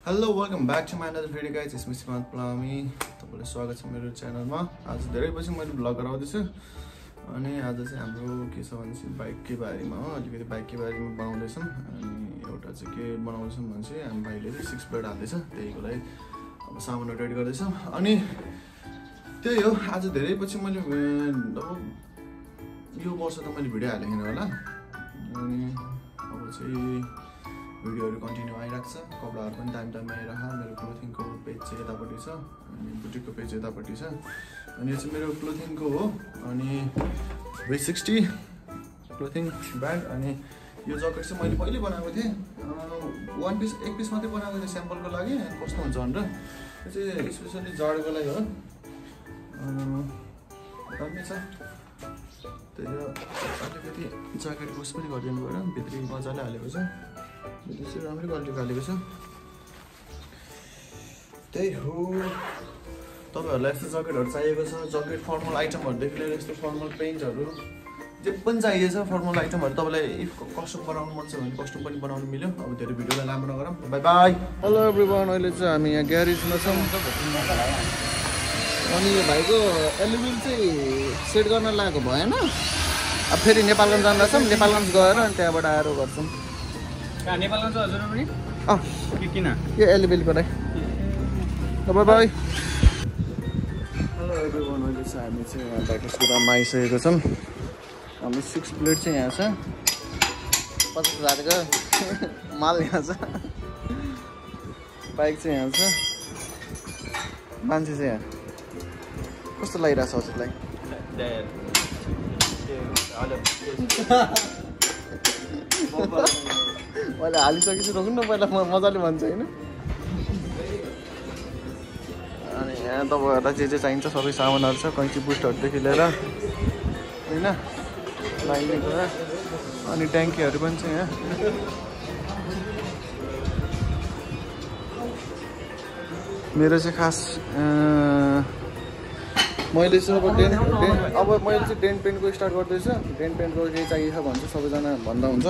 Hello, welcome back to my another video guys. It's me Simant Plami. तपाईलाई स्वागत छ मेरो च्यानलमा। आज धेरै पछि मैले भ्लग गराउँदै छु अनि आज चाहिँ हाम्रो के छ भने चाहिँ बाइककै बारेमा हो। अलिकति बाइककै बारेमा बनाउँदै छौं अनि एउटा चाहिँ के बनाउँछौं भने चाहिँ हामी भाइले चाहिँ 6 प्लेट हाल्दै छ। त्यहीको लागि अब सामानहरु रेडी गर्दै छौं अनि त्यही हो। आज धेरै पछि मैले यो वर्ष त मैले भिडियो हालेको छैन होला अनि अब चाहिँ भिडियोहरु कन्टिन्यू आइराख्छ। कपडाहरु पनि टाइममा आइराख। मेरो क्लोथिङको पेज चाहिँ यतापट्टि छ अनि बुटिकको पेज यतापट्टि छ अनि यो चाहिँ मेरो क्लोथिङको हो अनि V60 क्लोथिङ ब्रान्ड। अनि यो जकेट चाहिँ मैले पहिले बनाएको थिएँ एक पिस मात्रै बनाएको थिएँ स्याम्पलको लागि कस्तो हुन्छ भनेर। यो चाहिँ स्पेशली जाडोको लागि हो। दामी छ। त्यही हो। अलिकति ज्याकेटको उस पनि गरिदिनु पर्यो। भित्री मजाले हालेको छ। त्यसै राम्रै क्वालिटीको हालेको छ। त्यही हो। तपाईहरुलाई यस्तो ज्याकेटहरु चाहिएको छ। ज्याकेट फर्मल आइटमहरुदेखि लिएर यस्तो फर्मल पेन्टहरु जे पनि चाहिएको छ। फर्मल आइटमहरु तपाईलाई इफ कस्टम बनाउनु मन छ भने कस्टम पनि बनाउनु मिल्यो। अब धेरै भिडियोलाई लामो नगरौँ। Bye bye. Hello everyone. अहिले चाहिँ हामी यहाँ ग्यारेजमा छौँ अनि यो भाइको एलुमिन चाहिँ सेट गर्न लागेको भएन। अब फेरि नेपालगञ्ज जाँदा छौँ। नेपालगञ्ज गएर अनि त्यहाँबाट आएर गर्छौँ। नेपालगञ्ज हजुर पनि किन यो एलिबेलको लागि। Bye bye. Hello everyone. अहिले चाहिँ हामी चाहिँ यहाँ बाइकको सुरुमा आइसकेको छौँ। हाम्रो 6 प्लेट चाहिँ यहाँ छ। 50,000 को माल यहाँ छ। बाइक चाहिँ यहाँ छ। मान्छे चाहिँ यहाँ कस्तो लागिरहेछ हजुरलाई? मैले हालिसकेपछि रोक्नु न पहिला मजाले भन्छ होइन। अनि यहाँ तपाईँहरूलाई जे चाहिन्छ सबै सामानहरू छ। कैँची बुस्टहरूदेखि लिएर होइन लाइने कुरा अनि ट्याङ्कीहरू पनि छ यहाँ। मेरो चाहिँ खास मैले चाहिँ अब मैले चाहिँ डेन्ट पेन्टको स्टार्ट गर्दैछु। डेन्ट पेन्टको केही चाहिएको छ भने चाहिँ सबैजना भन्दा हुन्छ।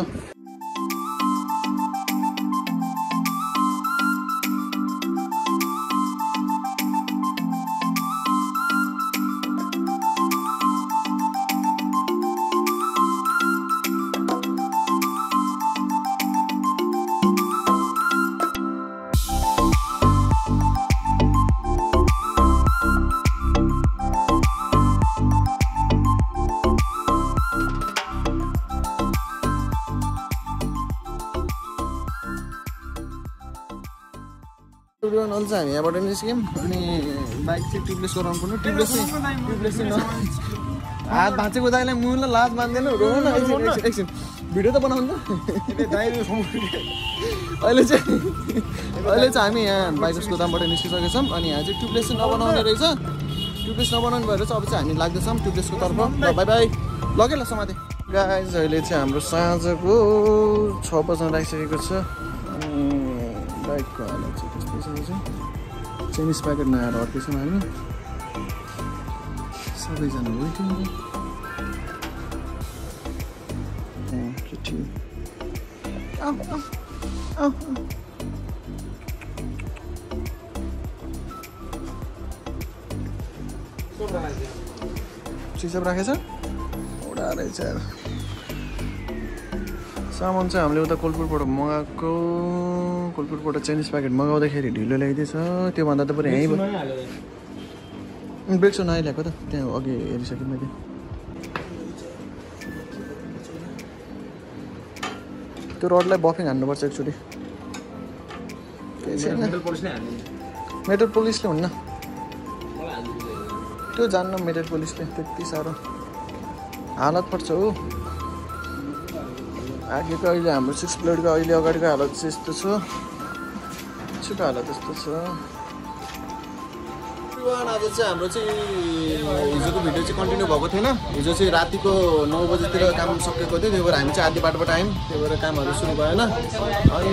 अहिले चाहिँ हामी यहाँबाट निस्क्यौँ अनि बाइक चाहिँ ट्युबलेस गराउनु पर्ने। ट्युबलेस चाहिँ हात भाँचेको दाइलाई मुला लाज मान्दैन रो न। एकछिन भिडियो त बनाउनु त। अहिले चाहिँ हामी यहाँ बाइक गोदामबाट निस्किसकेको छौँ अनि यहाँ चाहिँ ट्युबलेस चाहिँ नबनाउने रहेछ। ट्युबलेस नबनाउने भएर चाहिँ अब चाहिँ हामी लाग्दैछौँ ट्युबलेसको तर्फ। Bye bye. लगे ल समाते गाइज। अहिले चाहिँ हाम्रो साँझको 6 बज्न लागिसकेको छ अनि बाइकको हालत चाहिँ त्यस्तै छ। चाइनिज प्याकेट नआएर अड्केछौँ हामी सबैजना वेटिङ। सिसप राखेछ उडा रहेछ। सामान चाहिँ हामीले उता कोलपुरबाट मगाएको। कोलपुरबाट चाइनिज प्याकेट मगाउँदाखेरि ढिलो ल्याइदिएछ। त्योभन्दा त पुरै यहीँ ब्रेक सो नआइल्याएको त त्यहाँ अघि हेरिसकेँ मैले। त्यो रडलाई बफिङ हान्नुपर्छ एकचोटि। मेटल पुलिसले हुन्न त्यो जान्न। मेटल पुलिसले त्यति साह्रो हालत पर्छ हो। आगेको अहिले हाम्रो 6 प्लेटको अहिले अगाडिको हालत चाहिँ यस्तो छ। छिटो हालत यस्तो छ। आज चाहिँ हाम्रो चाहिँ हिजोको भिडियो चाहिँ कन्टिन्यू भएको थिएन। हिजो चाहिँ रातिको 9 बजीतिर काम सकेको थियो। त्यही भएर हामी चाहिँ आधी बाटोबाट आयौँ। त्यही भएर कामहरू सुरु भएन। अनि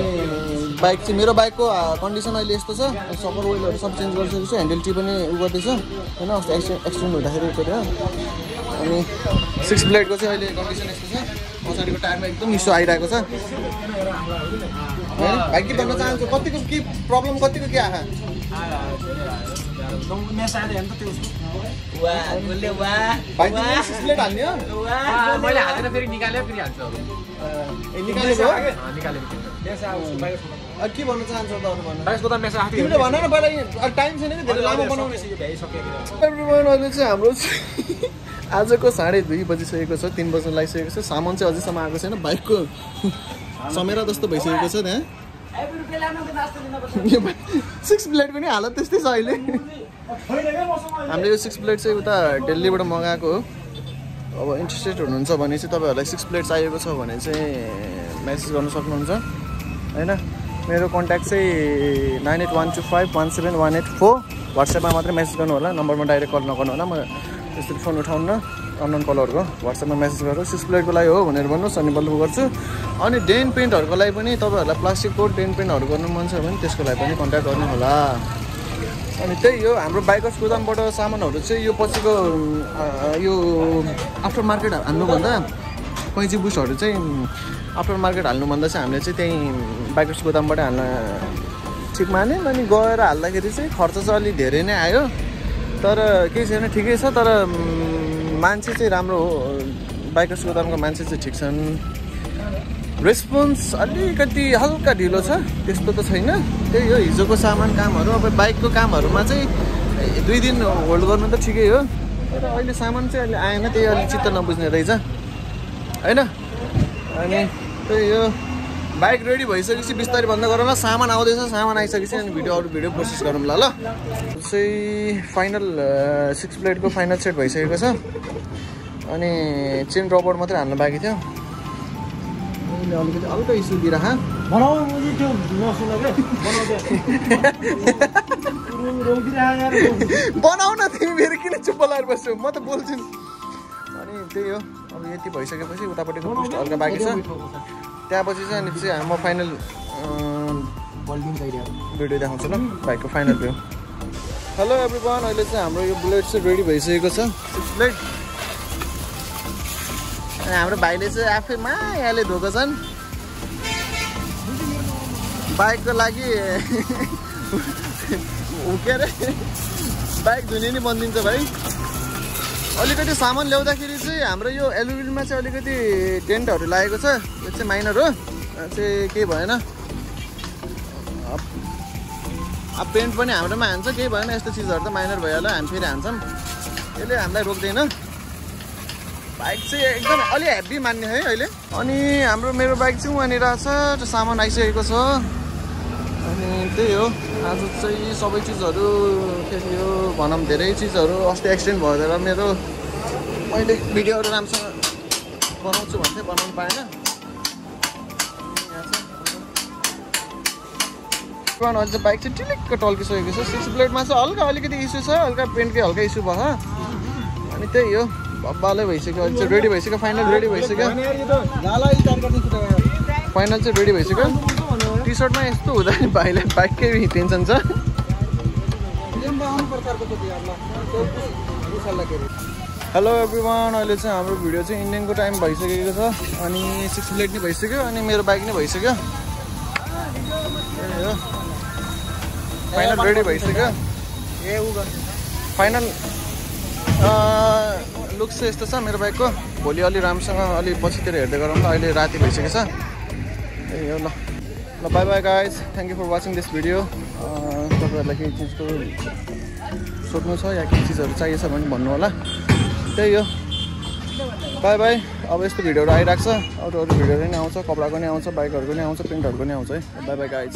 बाइक चाहिँ मेरो बाइकको कन्डिसन अहिले यस्तो छ। सपर ओइलहरू सब चेन्ज गरिसकेको छु। ह्यान्डल टी पनि उ गर्दैछ होइन। अस्ति एक्सिडेन्ट हुँदाखेरि थियो अनि 6 प्लेटको चाहिँ अहिले कन्डिसन यस्तो छ। पछाडिको टायरमा एकदम मिसो आइरहेको छ। भाइ के भन्न चाहन्छु कतिको के प्रब्लम कतिको के आहा भाइ तिमीले 6 प्लेट हाल्ने हो मैले हालेर फेरि निकालेर फेरि हाल्छु अब निकालेको निकालेको के भन्न चाहन्छौ त अरु भन्न बाइसको त मेसा हाथी तिमीले भन न पहिला टाइम छैन कि धेरै लामो बनाउने एभ्रीवन अहिले चाहिँ हाम्रो आजको 2:30 बजिसकेको छ 3 बज्न लागिसकेको छ सामान चाहिँ अझैसम्म आएको छैन बाइकको समेरा जस्तो भइसकेको छ त्यहाँ 6 प्लेटको नि हालत त्यस्तै छ अहिले हामीले यो 6 प्लेट चाहिँ उता दिल्लीबाट मगाएको हो अब इन्ट्रेस्टेड हुनुहुन्छ भने चाहिँ तपाईँहरूलाई 6 प्लेट चाहिएको छ भने चाहिँ मेसेज गर्न सक्नुहुन्छ हैन मेरो कन्ट्याक्ट चाहिँ 9812517184 व्हाट्सएपमा मात्रै मेसेज गर्नु होला नम्बरमा डाइरेक्ट कल नगर्नु होला म त्यसरी फोन उठाउन अननोन कलरको व्हाट्सएपमा मेसेज गरेर 6 प्लेटको लागि हो भनेर भन्नुहोस् अनि बल्ल गर्छु अनि डेन पेन्टहरूको लागि पनि तपाईँहरूलाई प्लास्टिकको डेन पेन्टहरू गर्नु मन छ भने त्यसको लागि पनि कन्ट्याक्ट गर्नु होला अनि त्यही हो हाम्रो बाइकर्स गोदामबाट सामानहरू चाहिँ यो पछिको यो आफ्टर मार्केट हाल्नुभन्दा कैँची बुस्टहरू चाहिँ आफ्टर मार्केट हाल्नुभन्दा चाहिँ हामीले चाहिँ त्यही बाइकर्स गोदामबाट हाल्न ठिक माने अनि गएर हाल्दाखेरि चाहिँ खर्च चाहिँ अलि धेरै नै आयो तर केही छैन ठिकै छ तर मान्छे चाहिँ राम्रो हो बाइकर्स गोदामको मान्छे चाहिँ ठिक छन् रेस्पोन्स अलिकति हल्का ढिलो छ त्यस्तो त छैन त्यही हो हिजोको सामान कामहरू अब बाइकको कामहरूमा चाहिँ 2 दिन होल्ड गर्नु त ठिकै हो तर अहिले सामान चाहिँ अहिले आएन त्यही अलिक चित्त नबुझ्ने रहेछ हैन अनि त्यही हो बाइक रेडी भइसकेपछि बिस्तारै बन्द गरौँ ल सामान आउँदैछ सामान आइसकेपछि अनि भिडियो प्रोसेस गरौँ ल चाहिँ फाइनल 6 प्लेटको फाइनल सेट भइसकेको छ अनि चेन रबर मात्रै हाल्नु बाँकी थियो अलिकति हल्का इस्यु दिइरह बनाउन तिमी फेरि किन चुप्प लागेर बस्छौ म त बोल्छु अनि त्यही हो अब यति भइसकेपछि उतापट्टिको पोस्ट हल्का बाँकी छ त्यहाँपछि चाहिँ अनि चाहिँ म फाइनल भिडियो देखाउँछु ल बाइकको फाइनल भ्यू हेलो एभ्रिवान अहिले चाहिँ हाम्रो यो बुलेट चाहिँ रेडी भइसकेको छ 6 प्लेट अनि हाम्रो भाइले चाहिँ आफै मायाले धोएको छन् बाइकको लागि के अरे बाइक धुने नि बनिदिन्छ भाइ अलिकति सामान ल्याउँदाखेरि चाहिँ हाम्रो यो एलुमिनियममा चाहिँ अलिकति डेन्टहरू लागेको छ यो चाहिँ माइनर हो चाहिँ केही भएन अब पेन्ट पनि हाम्रोमा हान्छ केही भएन यस्तो चिजहरू त माइनर भइहाल्यो हामी फेरि हान्छौँ यसले हामीलाई रोक्दैन बाइक चाहिँ एकदम अलि हेभी मान्ने है अहिले अनि हाम्रो मेरो बाइक चाहिँ वहाँनिर छ त्यो सामान आइसकेको छ अनि त्यही हो आज चाहिँ सबै चिजहरू के थियो भनौँ धेरै चिजहरू अस्ति एक्सिडेन्ट भएर मेरो मैले भिडियोहरू राम्रोसँग बनाउँछु भन्थे बनाउनु पाएन अहिले चाहिँ बाइक चाहिँ टिलिक्क टल्किसकेको छ 6 प्लेटमा चाहिँ हल्का अलिकति इस्यु छ हल्का पेन्टकै हल्का इस्यु भयो अनि त्यही हो बब्बालै भइसक्यो अहिले चाहिँ रेडी भइसक्यो फाइनल रेडी भइसक्यो फाइनल चाहिँ रेडी भइसक्यो टी सर्टमा यस्तो हुँदा भाइलाई बाइककै टेन्सन छ हेलो एभ्रिवान अहिले चाहिँ हाम्रो भिडियो चाहिँ इन्डियनको टाइम भइसकेको छ अनि 6 प्लेट नि भइसक्यो अनि मेरो बाइक नै भइसक्यो फाइनल रेडी भइसक्यो फाइनल लुक्स चाहिँ यस्तो छ मेरो बाइकको भोलि अलि राम्रोसँग अलि पछितिर हेर्दै गरौँ ल अहिले राति भइसकेको छ त्यही हो ल bye bye guys thank you for watching this video तपाईँहरूलाई केही चिजको सोध्नु छ या केही चिजहरू चाहिएछ भने भन्नु होला त्यही हो बाई बाई अब यस्तो भिडियोहरू आइरहेको छ अरू भिडियोहरू नि आउँछ कपडाको नि आउँछ बाइकहरूको नि आउँछ प्रिन्टहरूको नि आउँछ है बाई बाई गाइज